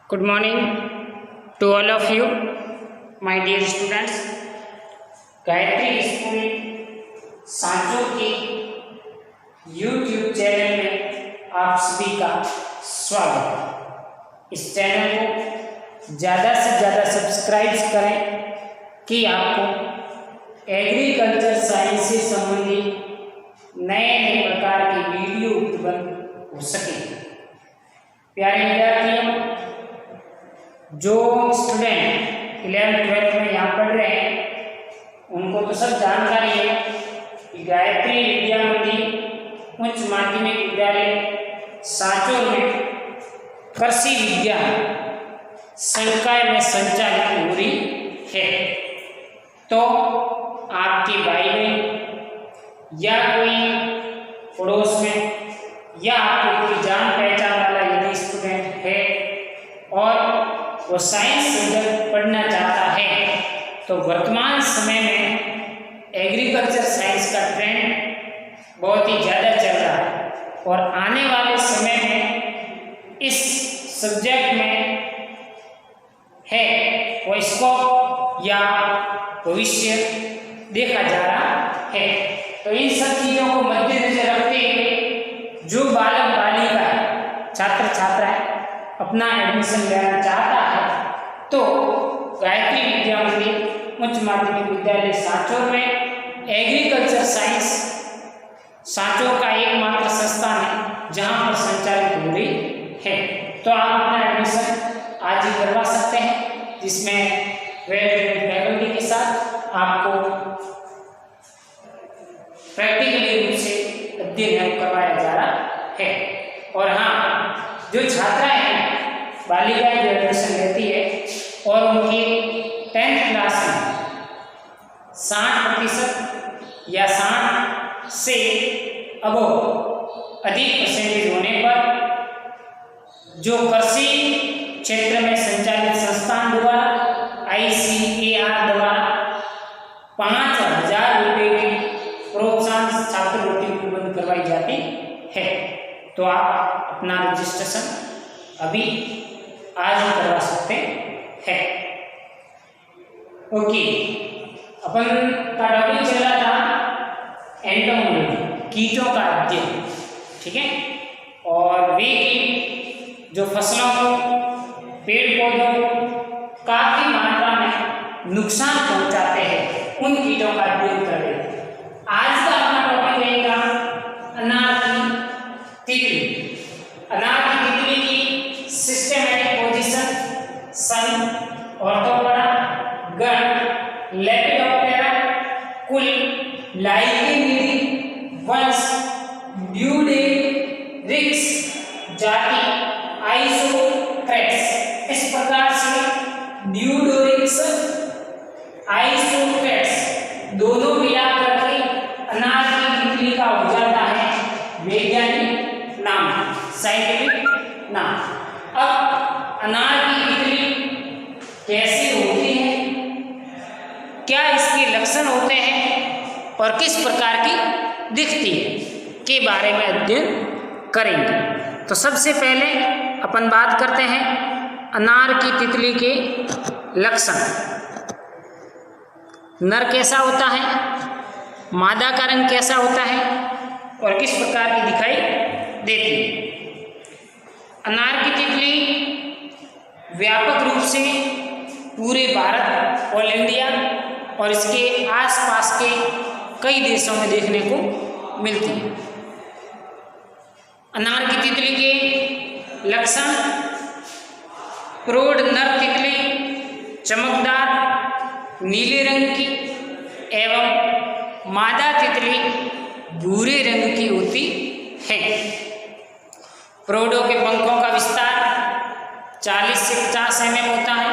Good morning to all of you, my dear students. Gayatri school सांचो की YouTube channel में आप सभी का स्वागत है। इस चैनल को ज़्यादा से ज़्यादा सब्सक्राइब करें कि आपको एग्रीकल्चर साइंस से संबंधित नए नए प्रकार की वीडियो उपलब्ध हो सके। प्यारे विद्यार्थियों, जो स्टूडेंट 11th-12th में यहाँ पढ़ रहे हैं उनको तो सब जानकारी है कि गायत्री विद्या मंदिर उच्च माध्यमिक विद्यालय सांचौर में कृषि विज्ञान संकाय में संचालित हो रही है। तो आपके भाई बहन या कोई पड़ोस में या आपको कोई जान पहचान वाला यदि स्टूडेंट है और वो साइंस सब्जेक्ट पढ़ना चाहता है तो वर्तमान समय में एग्रीकल्चर साइंस का ट्रेंड बहुत ही ज़्यादा चल रहा है और आने वाले समय में इस सब्जेक्ट में है वो स्कोप या भविष्य देखा जा रहा है। तो इन सब चीज़ों को मद्देनजर रखते हुए जो बालक बालिका छात्र छात्राएं अपना एडमिशन लेना चाहता है तो गायत्री विद्या मंदिर उच्च माध्यमिक विद्यालय सांचौर में एग्रीकल्चर साइंस सांचौर का एकमात्र संस्थान है जहां पर संचालित हो रही है। तो आप अपना एडमिशन आज ही करवा सकते हैं, जिसमें वेल फैकल्टी के साथ आपको प्रैक्टिकली रूप से अध्ययन करवाया जा रहा है। और हाँ, जो छात्राएं हैं बालिकाएं जो एडमिशन लेती है और उनकी 10th क्लास में 60% या 60 से अधिक परसेंटेज होने पर जो कृषि क्षेत्र में संचालित संस्थान द्वारा ICAR द्वारा 5,000 रुपये की प्रोत्साहन छात्रवृत्ति उपलब्ध करवाई जाती है। तो आप अपना रजिस्ट्रेशन अभी आज ही करवा सकते हैं। ओके, अपन का टॉपिक चल रहा था एंटोमोलॉजी, कीटों का अध्ययन, ठीक है। और वे कीट जो फसलों को पेड़ पौधों को काफी मात्रा में नुकसान पहुंचाते हैं उन कीटों का अध्ययन कर रहे हैं। आज का अपना टॉपिक रहेगा अनार की तितली। अनार की तितली की सिस्टमैटिक पोजीशन, सन, ऑर्थोपोडा, गण, लेपिडोप्टेरा, कुल, लाइकेनिडी, वंश, ड्यूडेरिक्स, जाति, आइसोक्रेट्स। इस प्रकार से ड्यूडोरिक्स, आइसोक्रेट्स दोनों मिलाकर के अनार की तितली का हो जाता है वैज्ञानिक नाम, साइंटिफिक नाम। अब अनार की तितली कैसे होती है, क्या इसके लक्षण होते हैं और किस प्रकार की दिखती है के बारे में अध्ययन करेंगे। तो सबसे पहले अपन बात करते हैं अनार की तितली के लक्षण। नर कैसा होता है, मादा का रंग कैसा होता है और किस प्रकार की दिखाई देती है। अनार की तितली व्यापक रूप से पूरे भारत और इंडिया और इसके आसपास के कई देशों में देखने को मिलती है। अनार की तितली के लक्षण: प्रौढ़ नर तितली चमकदार नीले रंग की एवं मादा तितली भूरे रंग की होती है। प्रौढ़ों के पंखों का विस्तार 40 से 50 mm होता है।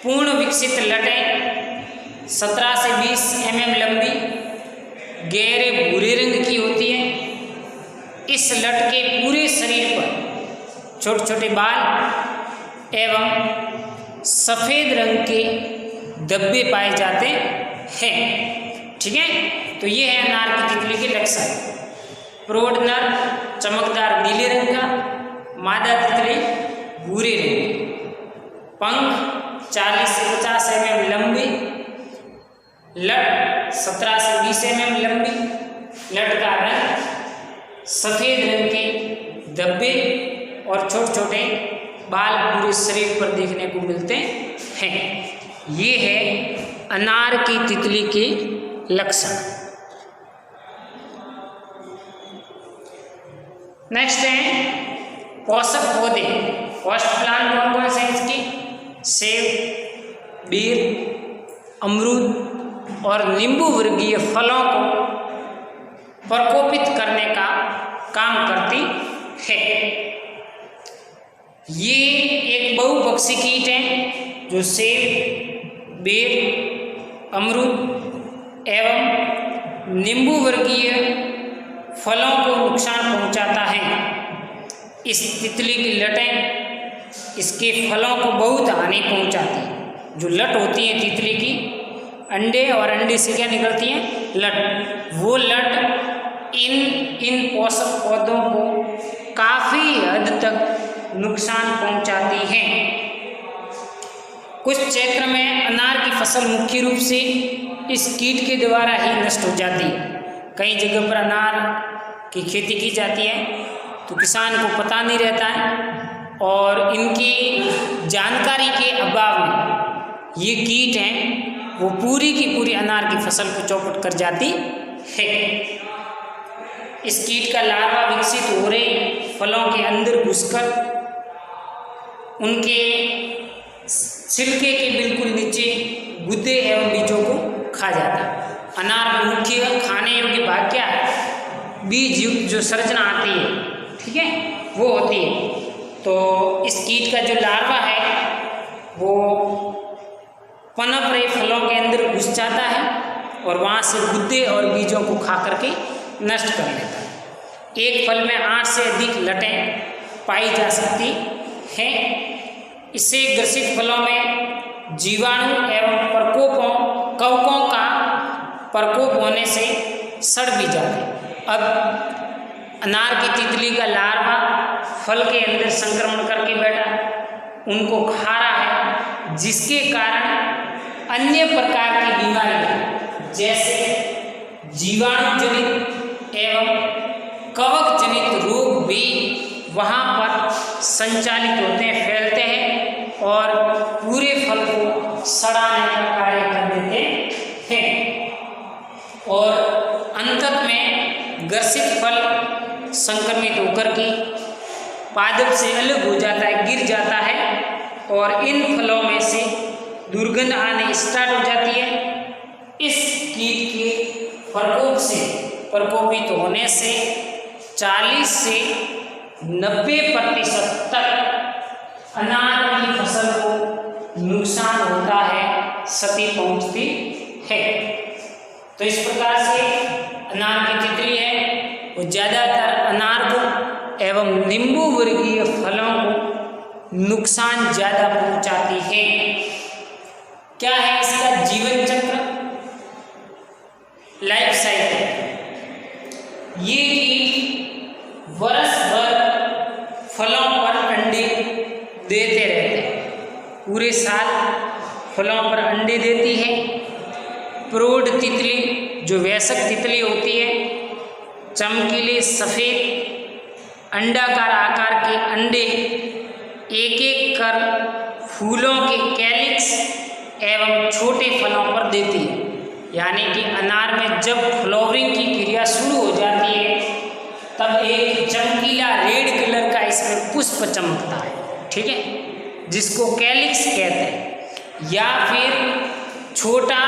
पूर्ण विकसित लटें 17 से 20 mm लंबी गहरे भूरे रंग की होती है। इस लट के पूरे शरीर पर छोटे छोटे बाल एवं सफ़ेद रंग के धब्बे पाए जाते हैं, ठीक है। तो ये है अनार की तितली के लक्षण। प्रौढ़ नर चमकदार नीले रंग का, मादा तितली भूरे रंग के। पंख 40 से 50 mm लंबी, लट 17 से 20 mm लंबी, लट का रंग सफेद रंग के धब्बे और छोटे छोटे बाल पूरे शरीर पर देखने को मिलते हैं। ये है अनार की तितली के लक्षण। नेक्स्ट है पोषक पौधे। फर्स्ट प्लांट कौन कौन से इसकी? सेब, बेर, अमरूद और नींबू वर्गीय फलों को प्रकोपित करने का काम करती है। ये एक बहुपक्षी कीट है जो सेब, बेर, अमरूद एवं नींबू वर्गीय फलों को नुकसान पहुंचाता है। इस तितली की लटें इसके फलों को बहुत हानि पहुंचाती है। जो लट होती है तितली की, अंडे और अंडे से क्या निकलती है? लट। वो लट इन पोषक पौधों को काफ़ी हद तक नुकसान पहुंचाती है। कुछ क्षेत्र में अनार की फसल मुख्य रूप से इस कीट के द्वारा ही नष्ट हो जाती है। कई जगह पर अनार की खेती की जाती है तो किसान को पता नहीं रहता है और इनकी जानकारी के अभाव में ये कीट हैं वो पूरी की पूरी अनार की फसल को चौपट कर जाती है। इस कीट का लार्वा विकसित हो रहे फलों के अंदर घुसकर उनके छिलके के बिल्कुल नीचे गुदे एवं बीजों को खा जाता है। अनार में मुख्य खाने योग्य भाग क्या है? बीज युक्त जो संरचना आती है, ठीक है, वो होती है। तो इस कीट का जो लार्वा है वो पनप रहे फलों के अंदर घुस जाता है और वहाँ से गुदे और बीजों को खा करके नष्ट कर लेता है। एक फल में 8 से अधिक लटें पाई जा सकती हैं। इससे ग्रसित फलों में जीवाणु एवं कवकों का प्रकोप होने से सड़ भी जाते। अब अनार की तितली का लार्वा फल के अंदर संक्रमण करके बैठा, उनको खा रहा है, जिसके कारण अन्य प्रकार की बीमारियां जैसे जीवाणु जनित एवं कवक जनित रोग भी वहाँ पर संचालित होते हैं, फैलते हैं और पूरे फल को सड़ाने का कार्य कर देते हैं और अंत में ग्रसित फल संक्रमित होकर के पादप से अलग हो जाता है, गिर जाता है और इन फलों में से दुर्गंध आने स्टार्ट हो जाती है। इस कीट के प्रकोप से प्रकोपित होने से 40 से 90% तक अनार की फसल को नुकसान होता है, क्षति पहुंचती है। तो इस प्रकार से अनार की तितली है वो ज़्यादातर अनार को एवं नींबू वर्गीय फलों को नुकसान ज़्यादा पहुंचाती है। क्या है इसका जीवन चक्र, लाइफ साइकिल? ये कीट वर्ष भर फलों पर अंडे देते रहते हैं, पूरे साल फलों पर अंडे देती है। प्रौढ़ तितली जो वयस्क तितली होती है, चमकीले सफ़ेद अंडाकार आकार के अंडे एक एक कर फूलों के कैलिक्स एवं छोटे फलों पर देती है। यानी कि अनार में जब फ्लावरिंग की क्रिया शुरू हो जाती है तब एक चमकीला रेड कलर का इसमें पुष्प चमकता है, ठीक है, जिसको कैलिक्स कहते हैं। या फिर छोटा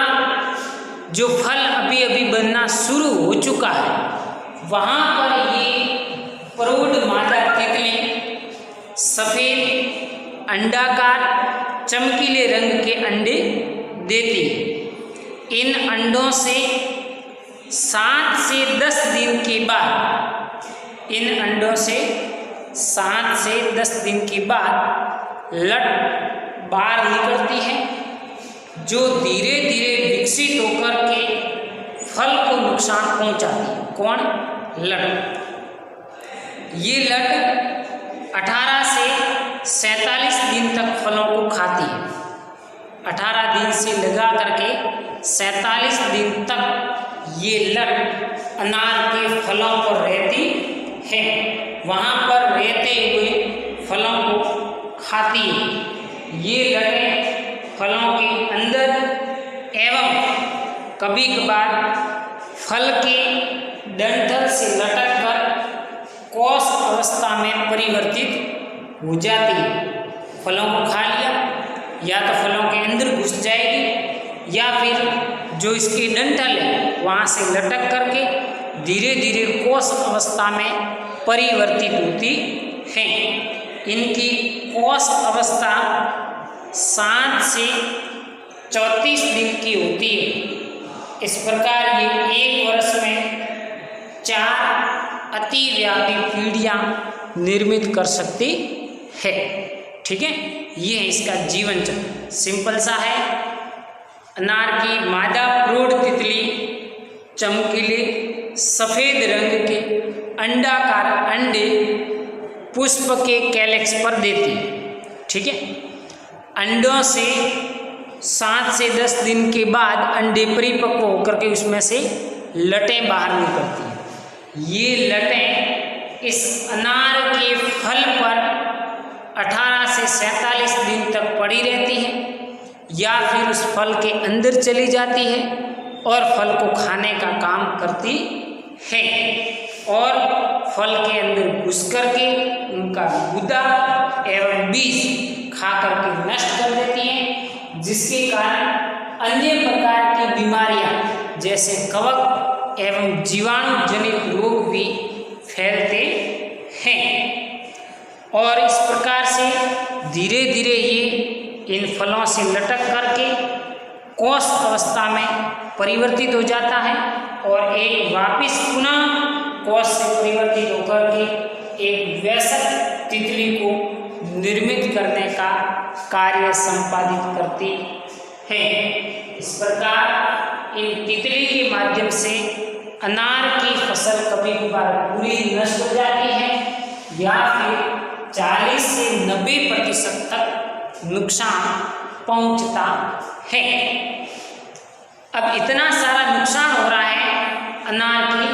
जो फल अभी अभी बनना शुरू हो चुका है वहाँ पर ये प्रौढ़ मादा तितली सफ़ेद अंडाकार चमकीले रंग के अंडे देती है। इन अंडों से 7 से 10 दिन के बाद इन अंडों से 7 से 10 दिन के बाद लट बाहर निकलती है जो धीरे धीरे विकसित होकर के फल को नुकसान पहुंचाती है। कौन? लट। ये लट 18 से 47 दिन तक फलों को खाती है। 18 दिन से लगा करके 47 दिन तक ये लट अनार के फलों पर रहती है, वहाँ पर रहते हुए फलों को खाती है। ये लटें फलों के अंदर एवं कभी कभार फल के डंठल से लटक कर कोष अवस्था में परिवर्तित हो जाती है। फलों को खा लिया, या तो फलों के अंदर घुस जाएगी या फिर जो इसके डंठल है वहाँ से लटक करके धीरे धीरे कोष अवस्था में परिवर्तित होती हैं। इनकी कोष अवस्था 7 से 34 दिन की होती है। इस प्रकार ये एक वर्ष में 4 अतिव्यापी पीढ़ियाँ निर्मित कर सकती है। ठीक है, ये है इसका जीवन चक्र, सिंपल सा है। अनार की मादा प्रौढ़ तितली चमकीले सफ़ेद रंग के अंडाकार अंडे पुष्प के कैलेक्स पर देती है। ठीक है, अंडों से 7 से 10 दिन के बाद अंडे परिपक्व होकर के उसमें से लटें बाहर निकलती हैं। ये लटें इस अनार के फल पर 18 से 47 दिन तक पड़ी रहती हैं, या फिर उस फल के अंदर चली जाती है और फल को खाने का काम करती है, और फल के अंदर घुस करके उनका गुदा एवं बीज खा करके नष्ट कर देती हैं, जिसके कारण अन्य प्रकार की बीमारियां जैसे कवक एवं जीवाणु जनित रोग भी फैलते हैं। और इस प्रकार से धीरे धीरे ये इन फलों से लटक करके कोष अवस्था में परिवर्तित हो जाता है और एक वापिस पुनः कोष से परिवर्तित होकर के एक वयस्क तितली को निर्मित करने का कार्य संपादित करती है। इस प्रकार इन तितली के माध्यम से अनार की फसल कभी कभार पूरी नष्ट हो जाती है, या फिर 40 से 90% तक नुकसान पहुंचता है। अब इतना सारा नुकसान हो रहा है अनार की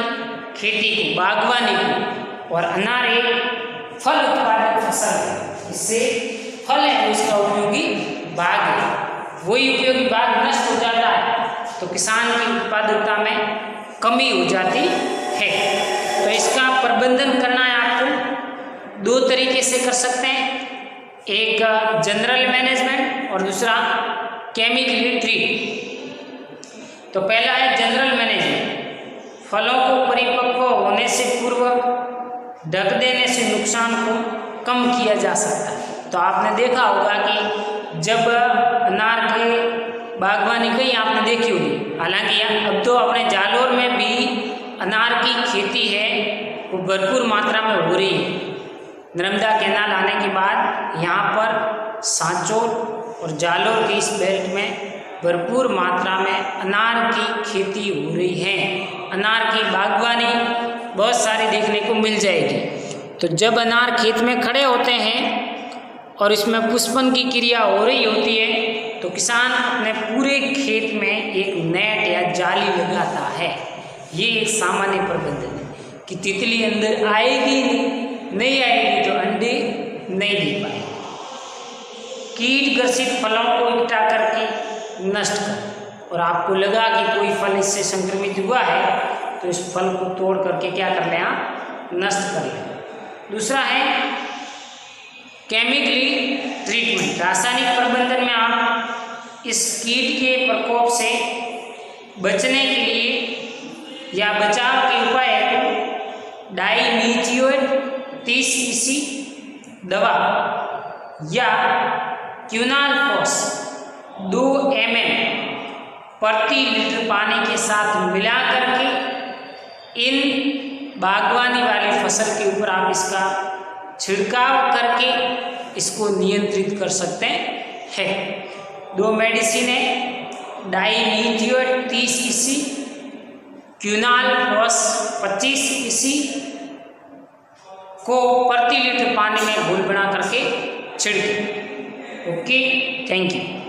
खेती को, बागवानी को, और अनार एक फल उत्पादक फसल है। इससे फल है उसका उपयोगी भाग है, वही उपयोगी भाग नष्ट हो जाता है तो किसान की उत्पादकता में कमी हो जाती है। तो इसका प्रबंधन करना है आपको 2 तरीके से कर सकते हैं, एक जनरल मैनेजमेंट और दूसरा केमिकली ट्रीट। तो पहला है जनरल मैनेजमेंट। फलों को परिपक्व होने से पूर्व ढक देने से नुकसान को कम किया जा सकता है। तो आपने देखा होगा कि जब अनार के बागवानी कहीं आपने देखी होगी, हालांकि अब तो अपने जालौर में भी अनार की खेती है वो भरपूर मात्रा में हो रही है। नर्मदा कैनाल आने के बाद यहाँ पर सांचौर और जालौर की इस बेल्ट में भरपूर मात्रा में अनार की खेती हो रही है। अनार की बागवानी बहुत सारी देखने को मिल जाएगी। तो जब अनार खेत में खड़े होते हैं और इसमें पुष्पन की क्रिया हो रही होती है तो किसान अपने पूरे खेत में एक नेट या जाली लगाता है। ये एक सामान्य प्रबंधन है कि तितली अंदर आएगी नहीं आएगी तो अंडे नहीं दे पाएगी। कीट ग्रसित फलों को इकट्ठा करके नष्ट कर, और आपको लगा कि कोई फल इससे संक्रमित हुआ है तो इस फल को तोड़ करके क्या कर लें आप, नष्ट कर लें। दूसरा है केमिकली ट्रीटमेंट। रासायनिक प्रबंधन में आप इस कीट के प्रकोप से बचने के लिए या बचाव के उपाय हेतु डाइमीथियोएट 30 ईसी दवा या क्विनालफॉस 2 ml प्रति लीटर पानी के साथ मिला करके इन बागवानी वाली फसल के ऊपर आप इसका छिड़काव करके इसको नियंत्रित कर सकते हैं। 2 मेडिसिन है, डाइमीथियोएट 30 ईसी, क्विनालफॉस 25 ईसी को प्रति लीटर पानी में घोल बना करके छिड़के। Okay, thank you.